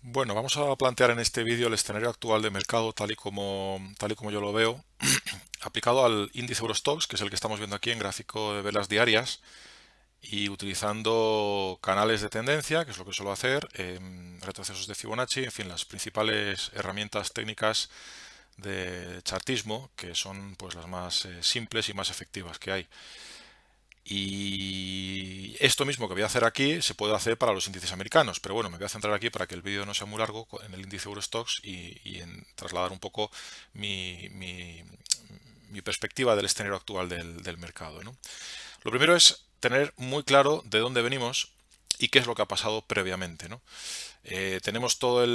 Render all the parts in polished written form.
Bueno, vamos a plantear en este vídeo el escenario actual de mercado tal y como yo lo veo, aplicado al índice Eurostoxx, que es el que estamos viendo aquí en gráfico de velas diarias, y utilizando canales de tendencia, que es lo que suelo hacer, retrocesos de Fibonacci, en fin, las principales herramientas técnicas de chartismo, que son pues las más simples y más efectivas que hay. Y esto mismo que voy a hacer aquí se puede hacer para los índices americanos, pero bueno, me voy a centrar aquí para que el vídeo no sea muy largo en el índice Eurostoxx y en trasladar un poco mi, mi- mi perspectiva del escenario actual del mercado, ¿no? Lo primero es tener muy claro de dónde venimos y qué es lo que ha pasado previamente, ¿no? Tenemos toda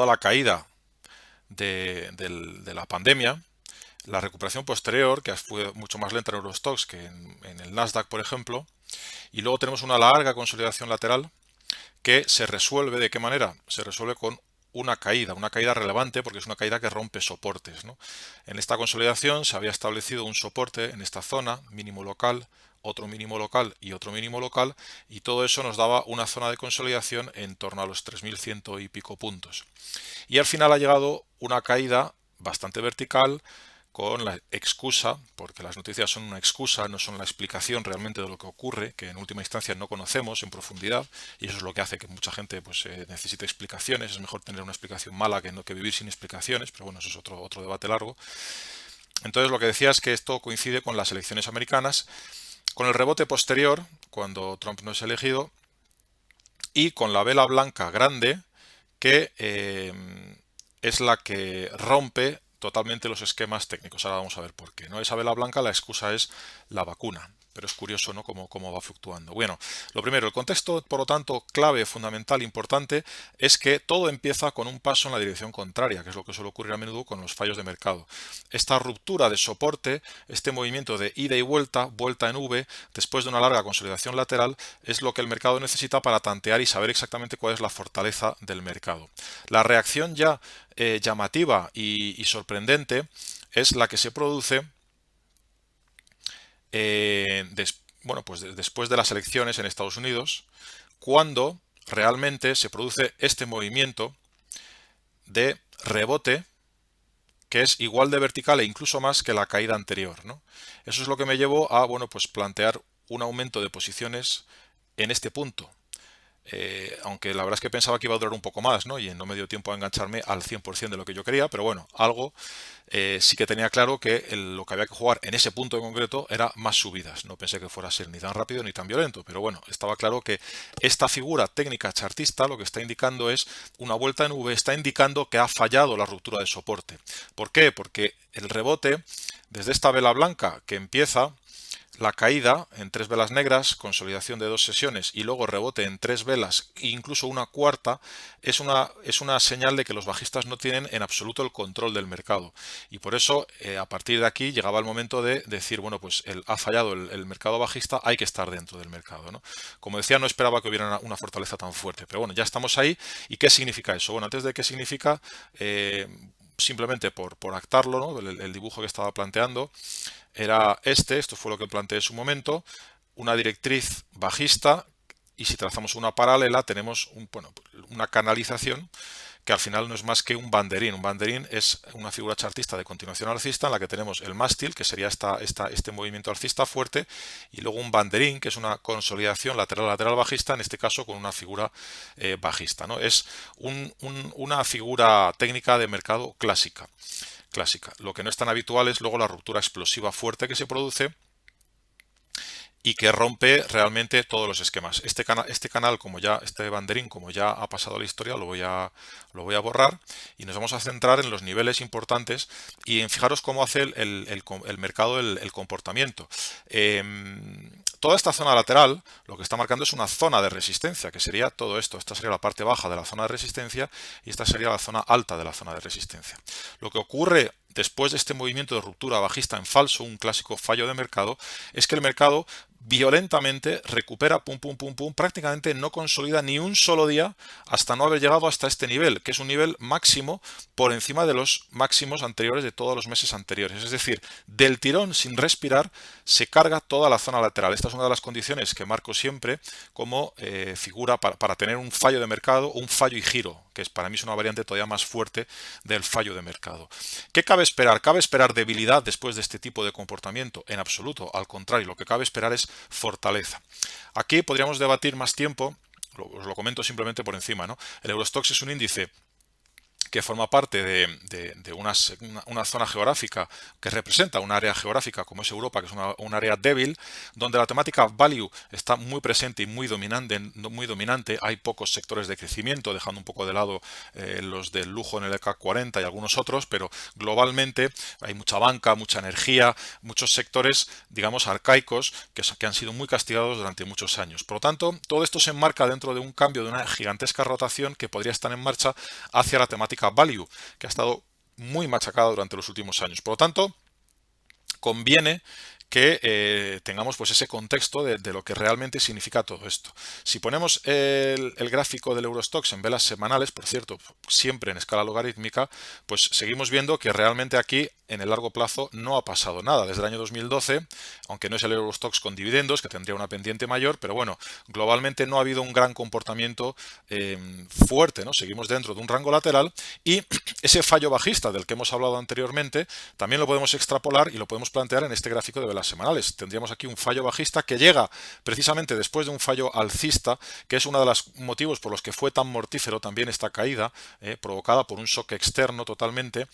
la caída de la pandemia, la recuperación posterior, que fue mucho más lenta en Eurostoxx que en el Nasdaq, por ejemplo, y luego tenemos una larga consolidación lateral que se resuelve. ¿De qué manera? Se resuelve con una caída relevante porque es una caída que rompe soportes, ¿no? En esta consolidación se había establecido un soporte en esta zona, mínimo local, otro mínimo local y otro mínimo local, y todo eso nos daba una zona de consolidación en torno a los 3.100 y pico puntos. Y al final ha llegado una caída bastante vertical con la excusa, porque las noticias son una excusa, no son la explicación realmente de lo que ocurre, que en última instancia no conocemos en profundidad, y eso es lo que hace que mucha gente pues necesite explicaciones. Es mejor tener una explicación mala que, no, que vivir sin explicaciones, pero bueno, eso es otro debate largo. Entonces lo que decía es que esto coincide con las elecciones americanas, con el rebote posterior, cuando Trump no es elegido, y con la vela blanca grande, que es la que rompe totalmente los esquemas técnicos. Ahora vamos a ver por qué, ¿no? Esa vela blanca, la excusa es la vacuna. Pero es curioso, ¿no? Cómo va fluctuando. Bueno, lo primero, el contexto, por lo tanto, clave, fundamental, importante, es que todo empieza con un paso en la dirección contraria, que es lo que suele ocurrir a menudo con los fallos de mercado. Esta ruptura de soporte, este movimiento de ida y vuelta, vuelta en V, después de una larga consolidación lateral, es lo que el mercado necesita para tantear y saber exactamente cuál es la fortaleza del mercado. La reacción ya llamativa y sorprendente es la que se produce bueno, pues después de las elecciones en Estados Unidos, cuando realmente se produce este movimiento de rebote que es igual de vertical e incluso más que la caída anterior, ¿no? Eso es lo que me llevó a, bueno, pues plantear un aumento de posiciones en este punto. Aunque la verdad es que pensaba que iba a durar un poco más, ¿no? Y no me dio tiempo a engancharme al 100% de lo que yo quería, pero bueno, algo sí que tenía claro que lo que había que jugar en ese punto en concreto era más subidas. No pensé que fuera a ser ni tan rápido ni tan violento, pero bueno, estaba claro que esta figura técnica chartista lo que está indicando es una vuelta en V, está indicando que ha fallado la ruptura de soporte. ¿Por qué? Porque el rebote, desde esta vela blanca que empieza, la caída en tres velas negras, consolidación de dos sesiones y luego rebote en tres velas e incluso una cuarta, es una señal de que los bajistas no tienen en absoluto el control del mercado. Y por eso, a partir de aquí, llegaba el momento de decir, bueno, pues ha fallado el mercado bajista, hay que estar dentro del mercado, ¿no? Como decía, no esperaba que hubiera una fortaleza tan fuerte, pero bueno, ya estamos ahí. ¿Y qué significa eso? Bueno, antes de qué significa, simplemente por actarlo, ¿no? El dibujo que estaba planteando era esto fue lo que planteé en su momento, una directriz bajista, y si trazamos una paralela tenemos bueno, una canalización que al final no es más que un banderín. Un banderín es una figura chartista de continuación alcista en la que tenemos el mástil, que sería este movimiento alcista fuerte, y luego un banderín, que es una consolidación lateral-lateral bajista, en este caso con una figura bajista, ¿no? Es una figura técnica de mercado clásica. Lo que no es tan habitual es luego la ruptura explosiva fuerte que se produce y que rompe realmente todos los esquemas. Este canal, como ya, este banderín, como ya ha pasado a la historia, lo voy a borrar y nos vamos a centrar en los niveles importantes y en fijaros cómo hace el mercado el comportamiento. Toda esta zona lateral lo que está marcando es una zona de resistencia, que sería todo esto. Esta sería la parte baja de la zona de resistencia y esta sería la zona alta de la zona de resistencia. Lo que ocurre después de este movimiento de ruptura bajista en falso, un clásico fallo de mercado, es que el mercado violentamente, recupera, pum, pum, pum, pum, prácticamente no consolida ni un solo día hasta no haber llegado hasta este nivel, que es un nivel máximo por encima de los máximos anteriores de todos los meses anteriores. Es decir, del tirón sin respirar se carga toda la zona lateral. Esta es una de las condiciones que marco siempre como figura para tener un fallo de mercado, un fallo y giro, que para mí es una variante todavía más fuerte del fallo de mercado. ¿Qué cabe esperar? ¿Cabe esperar debilidad después de este tipo de comportamiento? En absoluto, al contrario, lo que cabe esperar es fortaleza. Aquí podríamos debatir más tiempo, os lo comento simplemente por encima, ¿no? El Eurostoxx es un índice que forma parte de una zona geográfica que representa un área geográfica como es Europa, que es un área débil, donde la temática value está muy presente y muy dominante. Hay pocos sectores de crecimiento, dejando un poco de lado los del lujo en el ECA 40 y algunos otros, pero globalmente hay mucha banca, mucha energía, muchos sectores, digamos, arcaicos que han sido muy castigados durante muchos años. Por lo tanto, todo esto se enmarca dentro de un cambio de una gigantesca rotación que podría estar en marcha hacia la temática value, que ha estado muy machacada durante los últimos años. Por lo tanto, conviene que tengamos pues ese contexto de lo que realmente significa todo esto. Si ponemos el gráfico del Eurostoxx en velas semanales, por cierto, siempre en escala logarítmica, pues seguimos viendo que realmente aquí en el largo plazo no ha pasado nada. Desde el año 2012, aunque no es el Eurostoxx con dividendos, que tendría una pendiente mayor, pero bueno, globalmente no ha habido un gran comportamiento fuerte, ¿no? Seguimos dentro de un rango lateral y ese fallo bajista del que hemos hablado anteriormente también lo podemos extrapolar y lo podemos plantear en este gráfico de velas semanales. Tendríamos aquí un fallo bajista que llega precisamente después de un fallo alcista, que es uno de los motivos por los que fue tan mortífero también esta caída, provocada por un shock externo totalmente,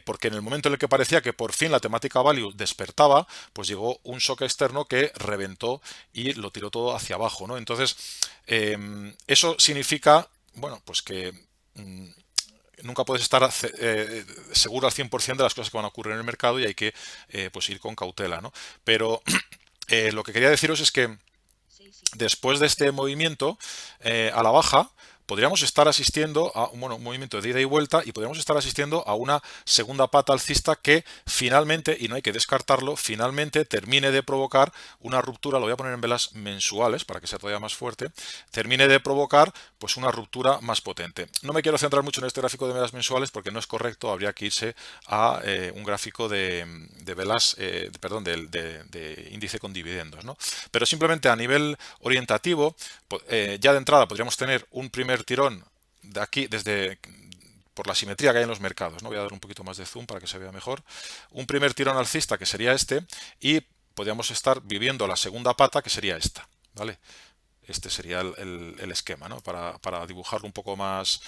porque en el momento en el que parecía que por fin la temática value despertaba, pues llegó un shock externo que reventó y lo tiró todo hacia abajo, ¿no? Entonces, eso significa, bueno, pues que nunca puedes estar seguro al 100% de las cosas que van a ocurrir en el mercado y hay que pues ir con cautela, ¿no? Pero lo que quería deciros es que después de este movimiento a la baja, podríamos estar asistiendo a un movimiento de ida y vuelta y podríamos estar asistiendo a una segunda pata alcista que finalmente, y no hay que descartarlo, finalmente termine de provocar una ruptura, lo voy a poner en velas mensuales para que sea todavía más fuerte, termine de provocar pues una ruptura más potente. No me quiero centrar mucho en este gráfico de velas mensuales porque no es correcto, habría que irse a un gráfico de velas, perdón, de índice con dividendos, ¿no? Pero simplemente a nivel orientativo, ya de entrada podríamos tener un primer tirón de aquí por la simetría que hay en los mercados, ¿no? Voy a dar un poquito más de zoom para que se vea mejor. Un primer tirón alcista que sería este y podríamos estar viviendo la segunda pata que sería esta, ¿vale? Este sería el esquema, ¿no? Para dibujarlo un poco más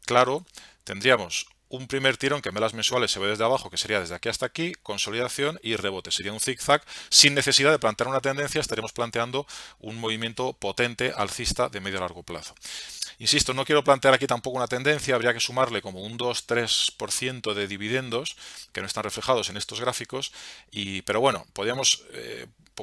claro, tendríamos un primer tirón que en velas mensuales se ve desde abajo, que sería desde aquí hasta aquí, consolidación y rebote. Sería un zigzag sin necesidad de plantear una tendencia, estaremos planteando un movimiento potente alcista de medio a largo plazo. Insisto, no quiero plantear aquí tampoco una tendencia, habría que sumarle como un 2-3% de dividendos que no están reflejados en estos gráficos, pero bueno, podríamos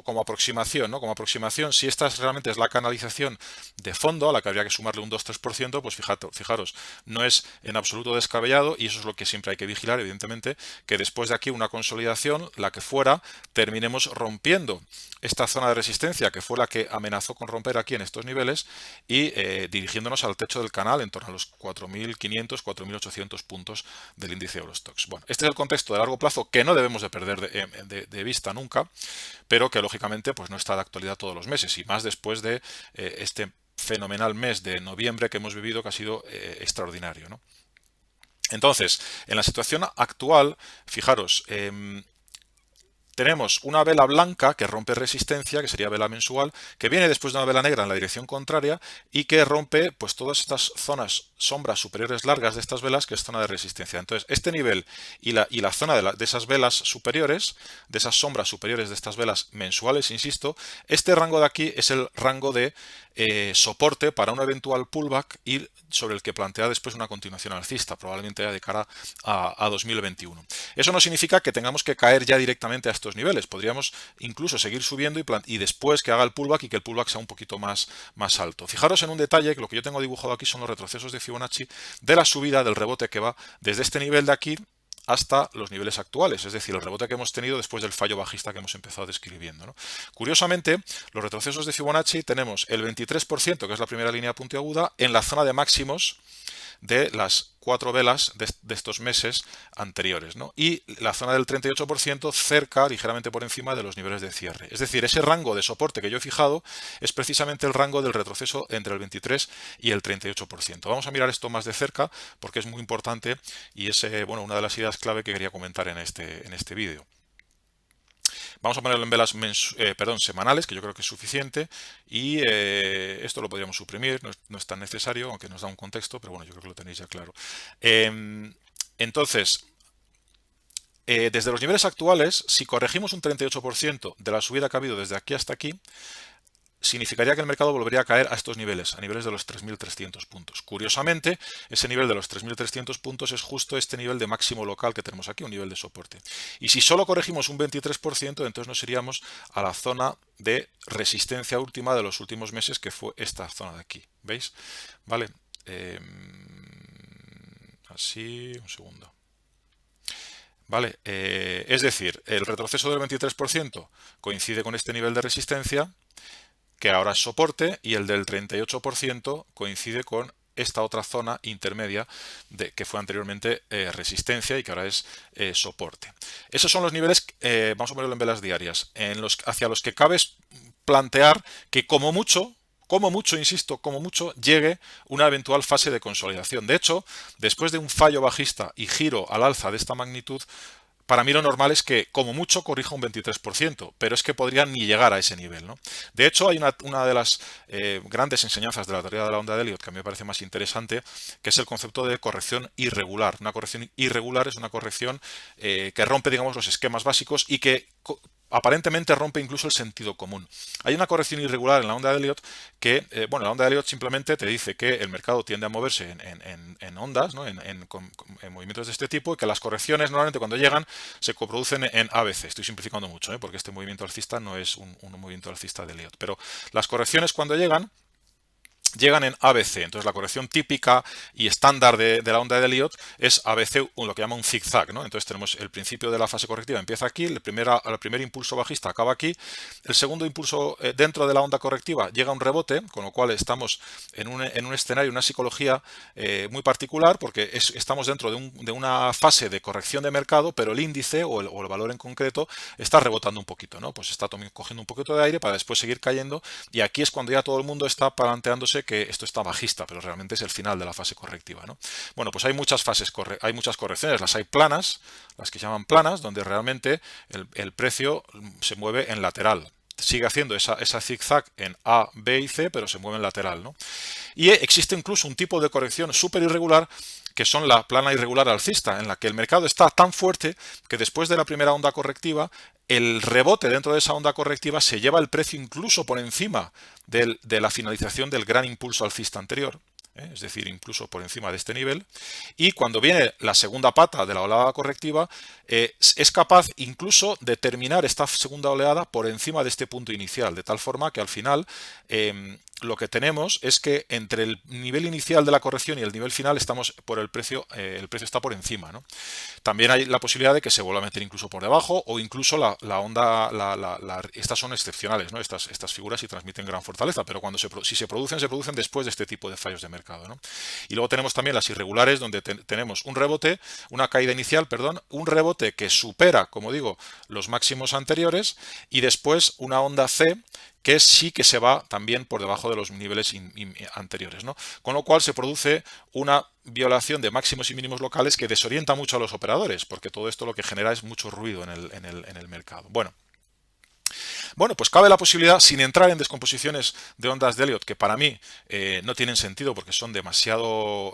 como aproximación, ¿no? Como aproximación, si esta realmente es la canalización de fondo a la que habría que sumarle un 2-3%, pues fijaros, no es en absoluto descabellado y eso es lo que siempre hay que vigilar, evidentemente, que después de aquí una consolidación, la que fuera, terminemos rompiendo esta zona de resistencia que fue la que amenazó con romper aquí en estos niveles y dirigiéndonos al techo del canal en torno a los 4.500, 4.800 puntos del índice Eurostoxx. Bueno, este es el contexto de largo plazo que no debemos de perder de vista nunca, pero que lógicamente pues no está de actualidad todos los meses y más después de este fenomenal mes de noviembre que hemos vivido que ha sido extraordinario, ¿no? Entonces, en la situación actual, fijaros, tenemos una vela blanca que rompe resistencia, que sería vela mensual, que viene después de una vela negra en la dirección contraria y que rompe pues todas estas zonas, sombras superiores largas de estas velas, que es zona de resistencia. Entonces, este nivel y la zona de esas velas superiores, de esas sombras superiores de estas velas mensuales, insisto, este rango de aquí es el rango de soporte para un eventual pullback y sobre el que plantea después una continuación alcista, probablemente ya de cara a 2021. Eso no significa que tengamos que caer ya directamente a estos niveles, podríamos incluso seguir subiendo y después que haga el pullback y que el pullback sea un poquito más alto. Fijaros en un detalle, que lo que yo tengo dibujado aquí son los retrocesos de Fibonacci de la subida del rebote que va desde este nivel de aquí hasta los niveles actuales, es decir, el rebote que hemos tenido después del fallo bajista que hemos empezado describiendo, ¿no? Curiosamente, los retrocesos de Fibonacci tenemos el 23%, que es la primera línea puntiaguda, en la zona de máximos de las 4 velas de estos meses anteriores, ¿no? Y la zona del 38% cerca, ligeramente por encima de los niveles de cierre. Es decir, ese rango de soporte que yo he fijado es precisamente el rango del retroceso entre el 23 y el 38%. Vamos a mirar esto más de cerca porque es muy importante y es bueno, una de las ideas clave que quería comentar en este vídeo. Vamos a ponerlo en velas semanales, que yo creo que es suficiente, y esto lo podríamos suprimir, no es tan necesario, aunque nos da un contexto, pero bueno, yo creo que lo tenéis ya claro. Entonces, desde los niveles actuales, si corregimos un 38% de la subida que ha habido desde aquí hasta aquí, significaría que el mercado volvería a caer a estos niveles, a niveles de los 3.300 puntos. Curiosamente, ese nivel de los 3.300 puntos es justo este nivel de máximo local que tenemos aquí, un nivel de soporte. Y si solo corregimos un 23%, entonces nos iríamos a la zona de resistencia última de los últimos meses, que fue esta zona de aquí. ¿Veis? Vale. Así, un segundo. ¿Vale? Es decir, el retroceso del 23% coincide con este nivel de resistencia, que ahora es soporte, y el del 38% coincide con esta otra zona intermedia que fue anteriormente resistencia y que ahora es soporte. Esos son los niveles, vamos a ponerlo en velas diarias, hacia los que cabe plantear que como mucho, insisto, como mucho, llegue una eventual fase de consolidación. De hecho, después de un fallo bajista y giro al alza de esta magnitud, para mí lo normal es que, como mucho, corrija un 23%, pero es que podrían ni llegar a ese nivel, ¿no? De hecho, hay una de las grandes enseñanzas de la teoría de la onda de Elliott que a mí me parece más interesante, que es el concepto de corrección irregular. Una corrección irregular es una corrección que rompe, digamos, los esquemas básicos y que aparentemente rompe incluso el sentido común. Hay una corrección irregular en la onda de Elliott que, bueno, la onda de Elliott simplemente te dice que el mercado tiende a moverse en ondas, ¿no? en movimientos de este tipo, y que las correcciones normalmente cuando llegan se coproducen en ABC. Estoy simplificando mucho, porque este movimiento alcista no es un movimiento alcista de Elliott, pero las correcciones cuando llegan en ABC. Entonces la corrección típica y estándar de la onda de Elliott es ABC, lo que llama un zigzag, ¿no? Entonces tenemos el principio de la fase correctiva, empieza aquí, el primer impulso bajista acaba aquí, el segundo impulso dentro de la onda correctiva llega un rebote, con lo cual estamos en un escenario, una psicología muy particular, porque estamos dentro de una fase de corrección de mercado, pero el índice o el valor en concreto está rebotando un poquito, ¿no? Pues está cogiendo un poquito de aire para después seguir cayendo, y aquí es cuando ya todo el mundo está planteándose que esto está bajista, pero realmente es el final de la fase correctiva, ¿no? Bueno, pues hay muchas correcciones, las hay planas, las que se llaman planas, donde realmente el precio se mueve en lateral. Sigue haciendo esa zigzag en A, B y C, pero se mueve en lateral, ¿no? Y existe incluso un tipo de corrección súper irregular, que son la plana irregular alcista, en la que el mercado está tan fuerte que después de la primera onda correctiva, el rebote dentro de esa onda correctiva se lleva el precio incluso por encima de la finalización del gran impulso alcista anterior, es decir, incluso por encima de este nivel, y cuando viene la segunda pata de la oleada correctiva, es capaz incluso de terminar esta segunda oleada por encima de este punto inicial, de tal forma que al final lo que tenemos es que entre el nivel inicial de la corrección y el nivel final estamos por el precio está por encima, ¿no? También hay la posibilidad de que se vuelva a meter incluso por debajo, o incluso la onda, estas son excepcionales, ¿no? Estas figuras sí transmiten gran fortaleza, pero si se producen después de este tipo de fallos de mercado, ¿no? Y luego tenemos también las irregulares, donde tenemos una caída inicial, un rebote que supera, como digo, los máximos anteriores, y después una onda C que sí que se va también por debajo de los niveles anteriores, ¿no? Con lo cual se produce una violación de máximos y mínimos locales que desorienta mucho a los operadores, porque todo esto lo que genera es mucho ruido en el mercado. Bueno, pues cabe la posibilidad, sin entrar en descomposiciones de ondas de Elliott, que para mí no tienen sentido porque son demasiado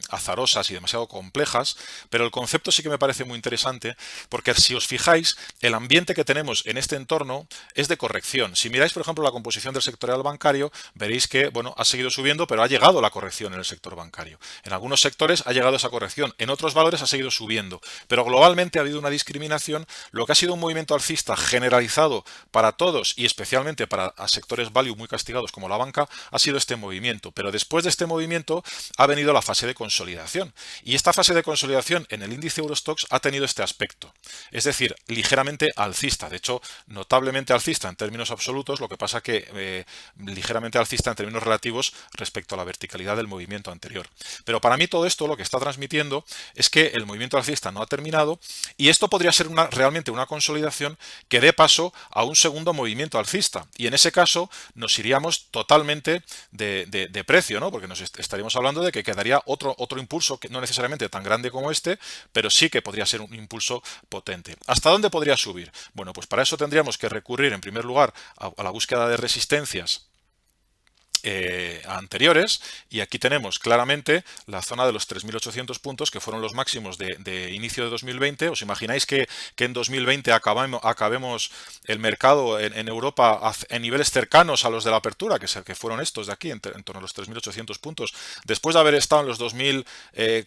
azarosas y demasiado complejas, pero el concepto sí que me parece muy interesante, porque si os fijáis, el ambiente que tenemos en este entorno es de corrección. Si miráis, por ejemplo, la composición del sectorial bancario, veréis que, bueno, ha seguido subiendo, pero ha llegado la corrección en el sector bancario. En algunos sectores ha llegado esa corrección, en otros valores ha seguido subiendo, pero globalmente ha habido una discriminación, lo que ha sido un movimiento alcista generalizado para todos y especialmente para sectores value muy castigados como la banca ha sido este movimiento. Pero después de este movimiento ha venido la fase de consolidación. Y esta fase de consolidación en el índice Eurostoxx ha tenido este aspecto. Es decir, ligeramente alcista. De hecho, notablemente alcista en términos absolutos, lo que pasa que ligeramente alcista en términos relativos respecto a la verticalidad del movimiento anterior. Pero para mí todo esto lo que está transmitiendo es que el movimiento alcista no ha terminado y esto podría ser realmente una consolidación que dé paso a un segundo movimiento alcista. Y en ese caso nos iríamos totalmente de precio, ¿no? Porque nos estaríamos hablando de que quedaría otro impulso, que no necesariamente tan grande como este, pero sí que podría ser un impulso potente. ¿Hasta dónde podría subir? Bueno, pues para eso tendríamos que recurrir en primer lugar a la búsqueda de resistencias anteriores, y aquí tenemos claramente la zona de los 3.800 puntos que fueron los máximos de inicio de 2020. ¿Os imagináis que en 2020 acabemos el mercado en Europa en niveles cercanos a los de la apertura, que fueron estos de aquí, en torno a los 3.800 puntos, después de haber estado en los 2000,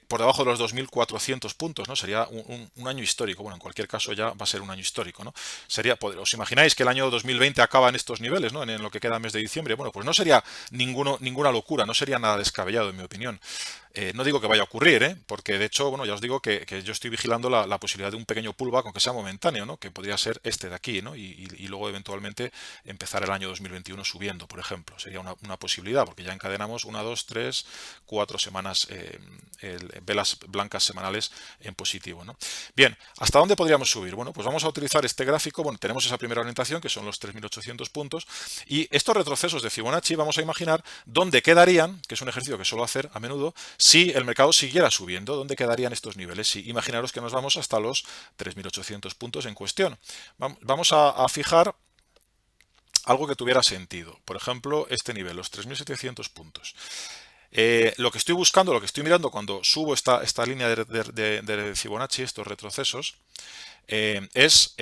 por debajo de los 2.400 puntos, ¿no? Sería un año histórico. Bueno, en cualquier caso ya va a ser un año histórico, ¿no? ¿Os imagináis que el año 2020 acaba en estos niveles, ¿no? En lo que queda el mes de diciembre? Bueno, pues no sería ninguna locura, no sería nada descabellado en mi opinión. No digo que vaya a ocurrir, porque de hecho, bueno, ya os digo que yo estoy vigilando la posibilidad de un pequeño pullback, aunque sea momentáneo, ¿no? Que podría ser este de aquí, ¿no? Y luego eventualmente empezar el año 2021 subiendo, por ejemplo. Sería una posibilidad, porque ya encadenamos 1, 2, 3, 4 semanas, velas blancas semanales en positivo, ¿no? Bien, ¿hasta dónde podríamos subir? Bueno, pues vamos a utilizar este gráfico. Bueno, tenemos esa primera orientación, que son los 3.800 puntos, y estos retrocesos de Fibonacci vamos a imaginar dónde quedarían, que es un ejercicio que suelo hacer a menudo, si el mercado siguiera subiendo. ¿Dónde quedarían estos niveles? Sí, imaginaros que nos vamos hasta los 3.800 puntos en cuestión. Vamos a fijar algo que tuviera sentido. Por ejemplo, este nivel, los 3.700 puntos. Lo que estoy buscando, lo que estoy mirando cuando subo esta línea de Fibonacci, estos retrocesos, es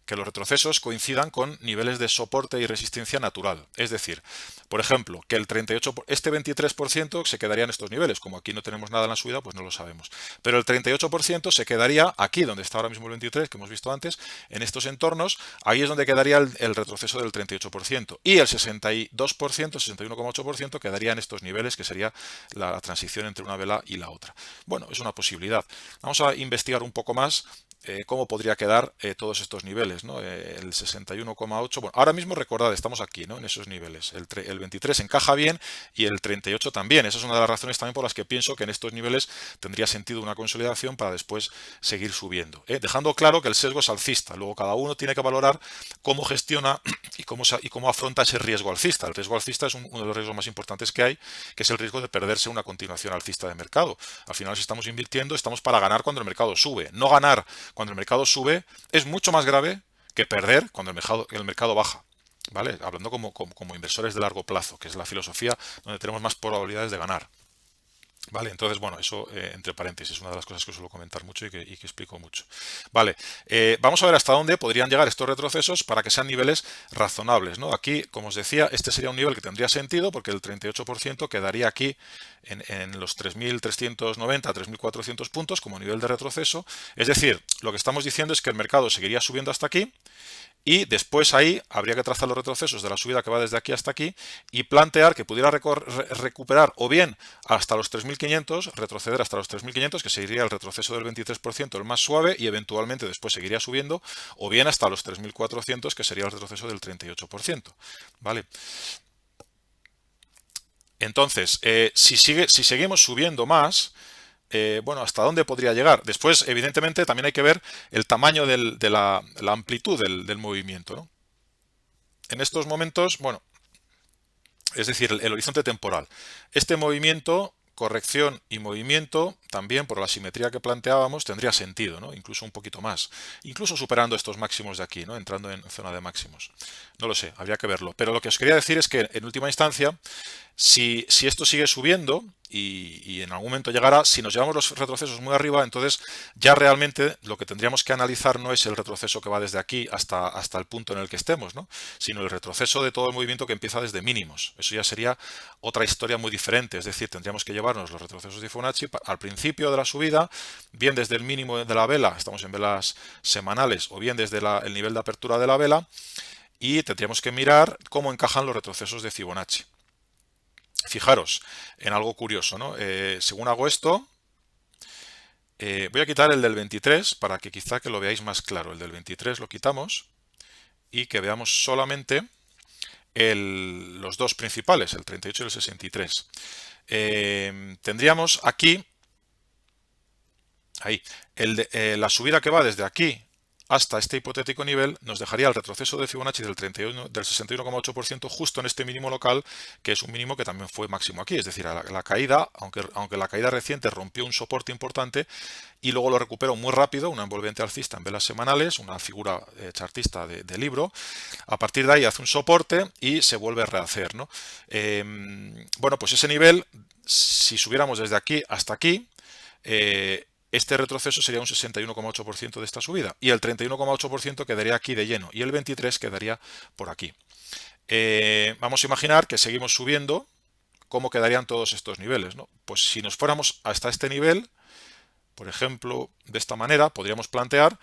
que los retrocesos coincidan con niveles de soporte y resistencia natural. Es decir, por ejemplo, que el 38%, este 23% se quedaría en estos niveles. Como aquí no tenemos nada en la subida, pues no lo sabemos. Pero el 38% se quedaría aquí, donde está ahora mismo el 23%, que hemos visto antes, en estos entornos. Ahí es donde quedaría el retroceso del 38%. Y el 62%, 61,8% quedaría en estos niveles, que sería la transición entre una vela y la otra. Bueno, es una posibilidad. Vamos a investigar un poco más cómo podría quedar todos estos niveles, ¿no? El 61,8, bueno, ahora mismo recordad, estamos aquí, ¿no? En esos niveles, el 23 encaja bien y el 38 también. Esa es una de las razones también por las que pienso que en estos niveles tendría sentido una consolidación para después seguir subiendo, dejando claro que el sesgo es alcista. Luego cada uno tiene que valorar cómo gestiona y cómo afronta ese riesgo alcista. El riesgo alcista es uno de los riesgos más importantes que hay, que es el riesgo de perderse una continuación alcista de mercado. Al final, si estamos invirtiendo, estamos para ganar cuando el mercado sube. No ganar cuando el mercado sube es mucho más grave que perder cuando el mercado baja. ¿Vale? Hablando como inversores de largo plazo, que es la filosofía donde tenemos más probabilidades de ganar. Vale, entonces, bueno, eso entre paréntesis es una de las cosas que suelo comentar mucho y que explico mucho. Vale, vamos a ver hasta dónde podrían llegar estos retrocesos para que sean niveles razonables, ¿no? Aquí, como os decía, este sería un nivel que tendría sentido porque el 38% quedaría aquí en los 3.390, 3.400 puntos como nivel de retroceso. Es decir, lo que estamos diciendo es que el mercado seguiría subiendo hasta aquí, y después ahí habría que trazar los retrocesos de la subida que va desde aquí hasta aquí y plantear que pudiera recuperar o bien hasta los 3.500, retroceder hasta los 3.500, que sería el retroceso del 23%, el más suave, y eventualmente después seguiría subiendo, o bien hasta los 3.400, que sería el retroceso del 38%. ¿Vale? Entonces, si seguimos subiendo más, bueno, ¿hasta dónde podría llegar? Después, evidentemente, también hay que ver el tamaño de la amplitud del movimiento, ¿no? En estos momentos, bueno, es decir, el horizonte temporal. Este movimiento, corrección y movimiento, también por la simetría que planteábamos, tendría sentido, ¿no? Incluso un poquito más. Incluso superando estos máximos de aquí, ¿no? Entrando en zona de máximos. No lo sé, habría que verlo. Pero lo que os quería decir es que, en última instancia, si esto sigue subiendo, y en algún momento llegará. Si nos llevamos los retrocesos muy arriba, entonces ya realmente lo que tendríamos que analizar no es el retroceso que va desde aquí hasta el punto en el que estemos, ¿no? Sino el retroceso de todo el movimiento que empieza desde mínimos. Eso ya sería otra historia muy diferente, es decir, tendríamos que llevarnos los retrocesos de Fibonacci al principio de la subida, bien desde el mínimo de la vela, estamos en velas semanales, o bien desde el nivel de apertura de la vela, y tendríamos que mirar cómo encajan los retrocesos de Fibonacci. Fijaros en algo curioso, ¿no? Según hago esto, voy a quitar el del 23 para que quizá que lo veáis más claro. El del 23 lo quitamos y que veamos solamente los dos principales, el 38 y el 63. Tendríamos aquí, ahí, la subida que va desde aquí hasta este hipotético nivel nos dejaría el retroceso de Fibonacci del 61,8% justo en este mínimo local, que es un mínimo que también fue máximo aquí. Es decir, la caída, aunque la caída reciente rompió un soporte importante y luego lo recuperó muy rápido, una envolvente alcista en velas semanales, una figura chartista de libro. A partir de ahí hace un soporte y se vuelve a rehacer, ¿no? Bueno, pues ese nivel, si subiéramos desde aquí hasta aquí, este retroceso sería un 61,8% de esta subida y el 31,8% quedaría aquí de lleno y el 23% quedaría por aquí. Vamos a imaginar que seguimos subiendo, ¿cómo quedarían todos estos niveles, ¿no? Pues si nos fuéramos hasta este nivel, por ejemplo, de esta manera, podríamos plantear,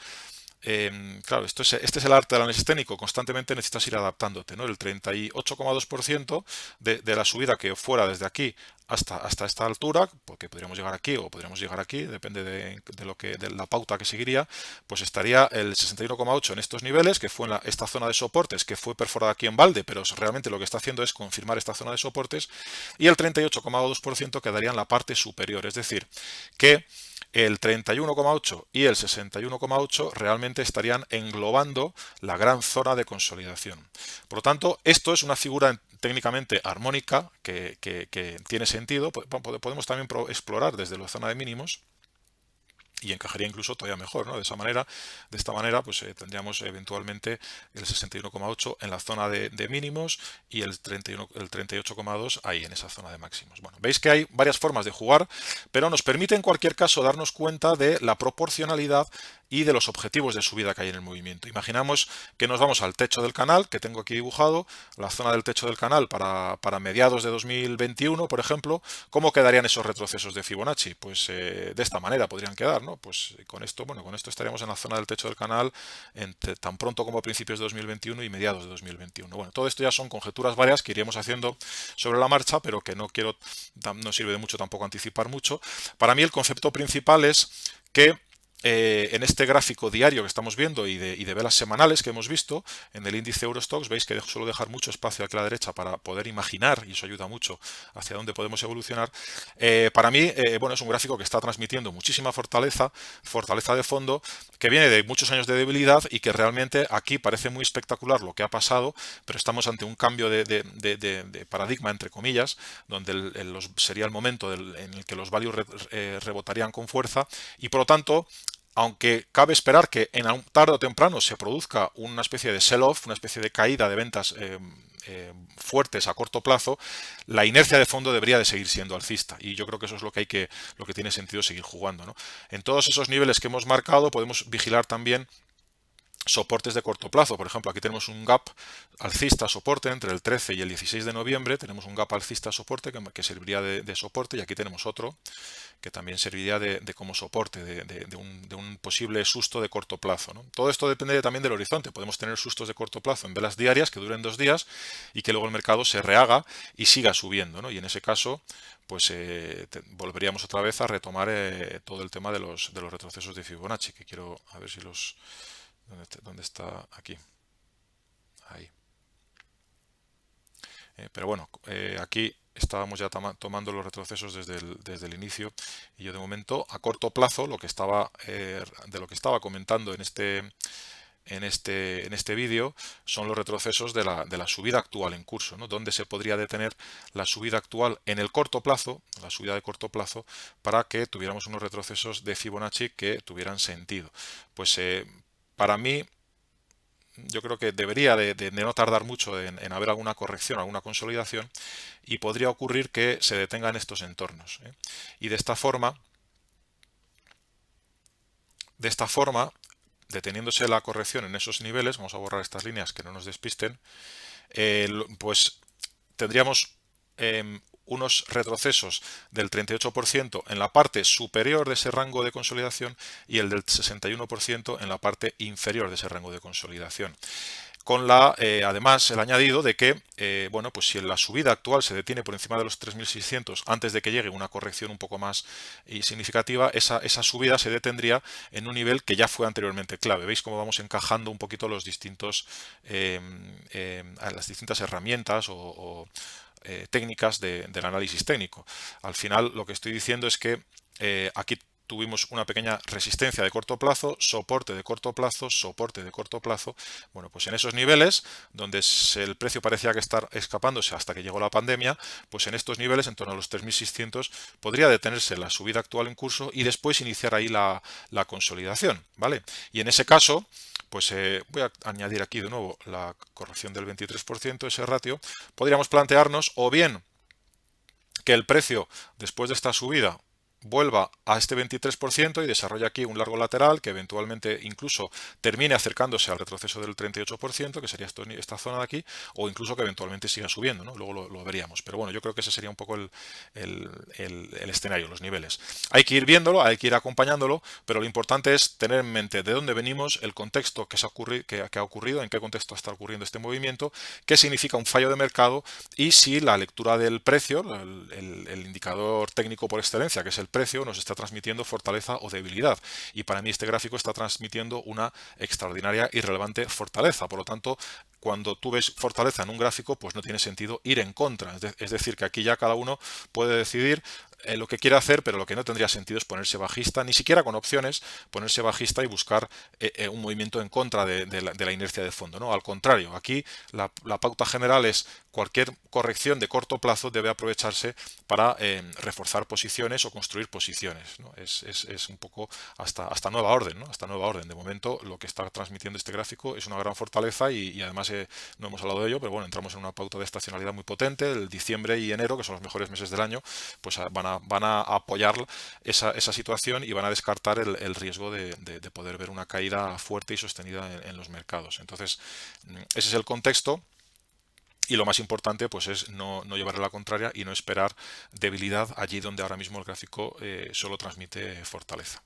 claro, este es el arte del análisis técnico, constantemente necesitas ir adaptándote, ¿no? El 38,2% de la subida que fuera desde aquí hasta esta altura, porque podríamos llegar aquí o podríamos llegar aquí, depende de la pauta que seguiría, pues estaría el 61,8 en estos niveles, que fue en esta zona de soportes, que fue perforada aquí en balde, pero realmente lo que está haciendo es confirmar esta zona de soportes, y el 38,2% quedaría en la parte superior, es decir, que el 31,8 y el 61,8 realmente estarían englobando la gran zona de consolidación. Por lo tanto, esto es una figura técnicamente armónica que tiene sentido. Podemos también explorar desde la zona de mínimos y encajaría incluso todavía mejor, ¿no? De esta manera, pues tendríamos eventualmente el 61,8 en la zona de mínimos y el 38,2 ahí en esa zona de máximos. Bueno, veis que hay varias formas de jugar, pero nos permite en cualquier caso darnos cuenta de la proporcionalidad y de los objetivos de subida que hay en el movimiento. Imaginamos que nos vamos al techo del canal, que tengo aquí dibujado, la zona del techo del canal para mediados de 2021, por ejemplo. ¿Cómo quedarían esos retrocesos de Fibonacci? Pues de esta manera podrían quedar, ¿no? Pues con esto estaríamos en la zona del techo del canal tan pronto como a principios de 2021 y mediados de 2021. Bueno, todo esto ya son conjeturas varias que iríamos haciendo sobre la marcha, pero que no sirve de mucho tampoco anticipar mucho. Para mí el concepto principal es que en este gráfico diario que estamos viendo y de velas semanales que hemos visto en el índice Eurostoxx, veis que suelo dejar mucho espacio aquí a la derecha para poder imaginar, y eso ayuda mucho hacia dónde podemos evolucionar. Para mí, bueno, es un gráfico que está transmitiendo muchísima fortaleza de fondo, que viene de muchos años de debilidad y que realmente aquí parece muy espectacular lo que ha pasado, pero estamos ante un cambio de paradigma, entre comillas, donde sería el momento en el que los values rebotarían con fuerza y por lo tanto, aunque cabe esperar que tarde o temprano se produzca una especie de sell-off, una especie de caída de ventas fuertes a corto plazo, la inercia de fondo debería de seguir siendo alcista y yo creo que eso es lo que tiene sentido seguir jugando, ¿no? En todos esos niveles que hemos marcado podemos vigilar también soportes de corto plazo. Por ejemplo, aquí tenemos un gap alcista soporte entre el 13 y el 16 de noviembre. Tenemos un gap alcista soporte que serviría de soporte y aquí tenemos otro que también serviría como soporte de un posible susto de corto plazo, ¿no? Todo esto depende también del horizonte. Podemos tener sustos de corto plazo en velas diarias que duren 2 días y que luego el mercado se rehaga y siga subiendo, ¿no? Y en ese caso, pues volveríamos otra vez a retomar todo el tema de los retrocesos de Fibonacci, que quiero a ver si los... ¿Dónde está? Aquí. Ahí. Pero bueno, aquí estábamos ya tomando los retrocesos desde el inicio y yo de momento a corto plazo de lo que estaba comentando en este vídeo son los retrocesos de la subida actual en curso, ¿no? Donde se podría detener la subida actual en el corto plazo, la subida de corto plazo, para que tuviéramos unos retrocesos de Fibonacci que tuvieran sentido. Pues para mí yo creo que debería de no tardar mucho en haber alguna corrección, alguna consolidación, y podría ocurrir que se detenga en estos entornos, ¿eh? Y de esta forma, deteniéndose la corrección en esos niveles, vamos a borrar estas líneas que no nos despisten, pues tendríamos unos retrocesos del 38% en la parte superior de ese rango de consolidación y el del 61% en la parte inferior de ese rango de consolidación. Con además el añadido de que, bueno, pues si la subida actual se detiene por encima de los 3.600 antes de que llegue una corrección un poco más significativa, esa subida se detendría en un nivel que ya fue anteriormente clave. ¿Veis cómo vamos encajando un poquito los distintos, las distintas herramientas o técnicas del análisis técnico? Al final lo que estoy diciendo es que aquí tuvimos una pequeña resistencia de corto plazo, soporte de corto plazo, soporte de corto plazo. Bueno, pues en esos niveles donde el precio parecía que estar escapándose hasta que llegó la pandemia, pues en estos niveles, en torno a los 3.600, podría detenerse la subida actual en curso y después iniciar ahí la consolidación, ¿vale? Y en ese caso, pues voy a añadir aquí de nuevo la corrección del 23%, ese ratio, podríamos plantearnos o bien que el precio después de esta subida vuelva a este 23% y desarrolle aquí un largo lateral que eventualmente incluso termine acercándose al retroceso del 38%, que sería esta zona de aquí, o incluso que eventualmente siga subiendo, ¿no? Luego lo veríamos. Pero bueno, yo creo que ese sería un poco el escenario, los niveles. Hay que ir viéndolo, hay que ir acompañándolo, pero lo importante es tener en mente de dónde venimos, el contexto que ha ocurrido, en qué contexto está ocurriendo este movimiento, qué significa un fallo de mercado y si la lectura del precio, el indicador técnico por excelencia, que es el precio, nos está transmitiendo fortaleza o debilidad. Y para mí este gráfico está transmitiendo una extraordinaria y relevante fortaleza. Por lo tanto, cuando tú ves fortaleza en un gráfico, pues no tiene sentido ir en contra. Es decir, que aquí ya cada uno puede decidir lo que quiere hacer, pero lo que no tendría sentido es ponerse bajista, ni siquiera con opciones, ponerse bajista y buscar un movimiento en contra de la inercia de fondo, ¿no? Al contrario, aquí la pauta general es cualquier corrección de corto plazo debe aprovecharse para reforzar posiciones o construir posiciones, ¿no? Es un poco hasta nueva orden, ¿no? Hasta nueva orden. De momento lo que está transmitiendo este gráfico es una gran fortaleza y además no hemos hablado de ello, pero bueno, entramos en una pauta de estacionalidad muy potente. El diciembre y enero, que son los mejores meses del año, pues van a apoyar esa situación y van a descartar el riesgo de poder ver una caída fuerte y sostenida en los mercados. Entonces, ese es el contexto. Y lo más importante pues es no llevar a la contraria y no esperar debilidad allí donde ahora mismo el gráfico solo transmite fortaleza.